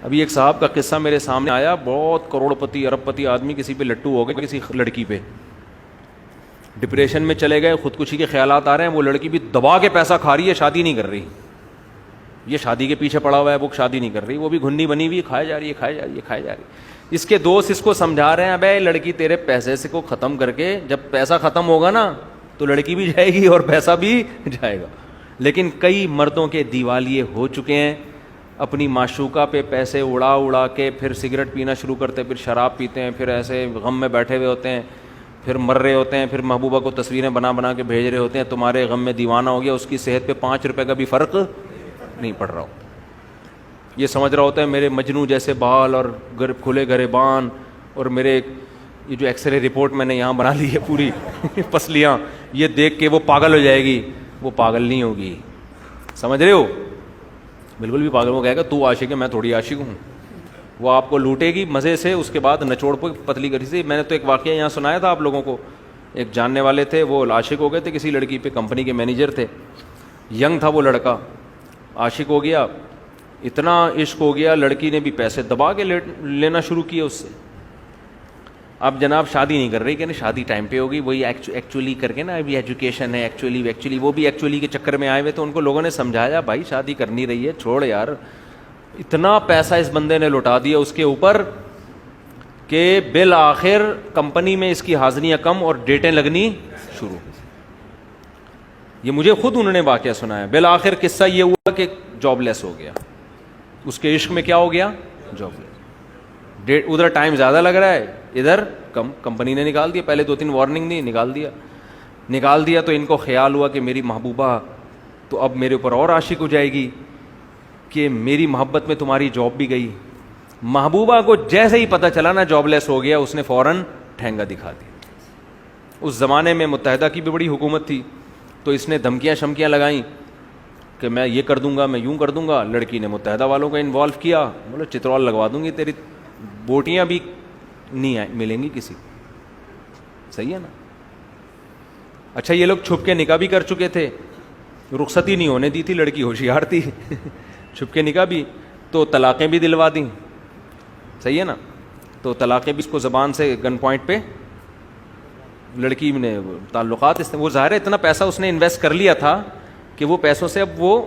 ابھی ایک صاحب کا قصہ میرے سامنے آیا, بہت کروڑ پتی ارب پتی آدمی کسی پہ لٹو ہو گئے, کسی لڑکی پہ, ڈپریشن میں چلے گئے, خودکشی کے خیالات آ رہے ہیں, وہ لڑکی بھی دبا کے پیسہ کھا رہی ہے, شادی نہیں کر رہی, یہ شادی کے پیچھے پڑا ہوا ہے, وہ شادی نہیں کر رہی, وہ بھی گھنی بنی ہوئی, کھائے جا رہی ہے, کھائے جا رہی ہے, کھائے جا رہی ہے. اس کے دوست اس کو سمجھا رہے ہیں, ابے لڑکی تیرے پیسے سے کو ختم کر کے, جب پیسہ ختم ہوگا نا تو لڑکی بھی جائے گی اور پیسہ بھی جائے گا. لیکن کئی مردوں کے دیوالیے ہو چکے ہیں, اپنی معشوقہ پہ پیسے اڑا اڑا کے پھر سگریٹ پینا شروع کرتے ہیں, پھر شراب پیتے ہیں, پھر ایسے غم میں بیٹھے ہوئے ہوتے ہیں, پھر مر رہے ہوتے ہیں, پھر محبوبہ کو تصویریں بنا بنا کے بھیج رہے ہوتے ہیں, تمہارے غم میں دیوانہ ہو گیا, اس کی صحت پہ 5 روپے کا بھی فرق نہیں پڑ رہا ہوتا. یہ سمجھ رہا ہوتا ہے میرے مجنو جیسے بال اور کھلے گریبان, اور میرے یہ جو ایکس رے رپورٹ میں نے یہاں بنا لی ہے پوری پسلیاں, یہ دیکھ کے وہ پاگل ہو جائے گی. وہ پاگل نہیں ہوگی, سمجھ رہے ہو, بالکل بھی پاگل. وہ کہے گا تو عاشق ہے, میں تھوڑی عاشق ہوں. وہ آپ کو لوٹے گی مزے سے, اس کے بعد نچوڑ پہ پتلی کری سے. میں نے تو ایک واقعہ یہاں سنایا تھا آپ لوگوں کو, ایک جاننے والے تھے, وہ عاشق ہو گئے تھے کسی لڑکی پہ, کمپنی کے مینیجر تھے, ینگ تھا وہ لڑکا, عاشق ہو گیا, اتنا عشق ہو گیا, لڑکی نے بھی پیسے دبا کے لینا شروع کیے اس سے. اب جناب شادی نہیں کر رہی, کہ شادی ٹائم پہ ہوگی, وہی ایکچولی کر کے نا, ابھی ایجوکیشن ہے, ایکچولی وہ بھی ایکچولی کے چکر میں آئے ہوئے. تو ان کو لوگوں نے سمجھایا, بھائی شادی کرنی رہی ہے, چھوڑ یار. اتنا پیسہ اس بندے نے لوٹا دیا اس کے اوپر کہ بالآخر کمپنی میں اس کی حاضریاں کم اور ڈیٹیں لگنی شروع. یہ مجھے خود انہوں نے واقعہ سنایا. بالآخر قصہ یہ ہوا کہ جاب لیس ہو گیا, اس کے عشق میں کیا ہو گیا, جاب لیس. ادھر ٹائم زیادہ لگ رہا ہے, ادھر کم. کمپنی نے نکال دیا, پہلے 2-3 وارننگ دی, نکال دیا. تو ان کو خیال ہوا کہ میری محبوبہ تو اب میرے اوپر اور عاشق ہو جائے گی, کہ میری محبت میں تمہاری جاب بھی گئی. محبوبہ کو جیسے ہی پتہ چلا نا جاب لیس ہو گیا, اس نے فوراً ٹھینگا دکھا دیا. اس زمانے میں متحدہ کی بھی بڑی حکومت تھی, تو اس نے دھمکیاں شمکیاں لگائیں کہ میں یہ کر دوں گا, میں یوں کر دوں گا. لڑکی نے متحدہ والوں کو انوالو کیا, بولے چترول لگوا دوں گی, تیری بوٹیاں بھی نہیں ملیں گی کسی. صحیح ہے نا. اچھا یہ لوگ چھپ کے نکاح بھی کر چکے تھے, رخصتی نہیں ہونے دی تھی, لڑکی ہوشیار تھی چھپ کے نکاح بھی, تو طلاقیں بھی دلوا دیں. صحیح ہے نا. تو طلاقیں بھی اس کو زبان سے گن پوائنٹ پہ, لڑکی نے تعلقات, وہ ظاہر ہے اتنا پیسہ اس نے انویسٹ کر لیا تھا کہ وہ پیسوں سے اب وہ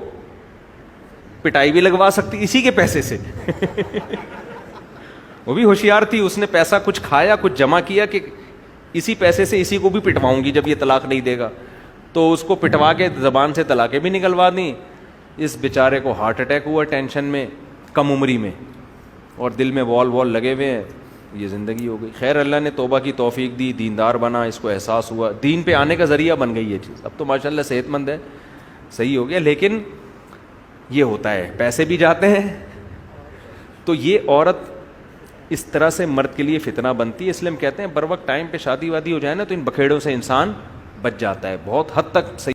پٹائی بھی لگوا سکتی اسی کے پیسے سے وہ بھی ہوشیار تھی, اس نے پیسہ کچھ کھایا, کچھ جمع کیا کہ اسی پیسے سے اسی کو بھی پٹواؤں گی جب یہ طلاق نہیں دے گا. تو اس کو پٹوا کے زبان سے طلاقیں بھی نکلوا دیں. اس بیچارے کو ہارٹ اٹیک ہوا ٹینشن میں, کم عمری میں, اور دل میں وال لگے ہوئے ہیں. یہ زندگی ہو گئی. خیر اللہ نے توبہ کی توفیق دی, دیندار بنا, اس کو احساس ہوا, دین پہ آنے کا ذریعہ بن گئی یہ چیز. اب تو ماشاءاللہ صحت مند ہے, صحیح ہو گیا. لیکن یہ ہوتا ہے, پیسے بھی جاتے ہیں. تو یہ عورت اس طرح سے مرد کے لیے فتنہ بنتی ہے. اس لیے ہم کہتے ہیں بر وقت ٹائم پہ شادی وادی ہو جائے نا, تو ان بکھیڑوں سے انسان بچ جاتا ہے بہت حد تک. صحیح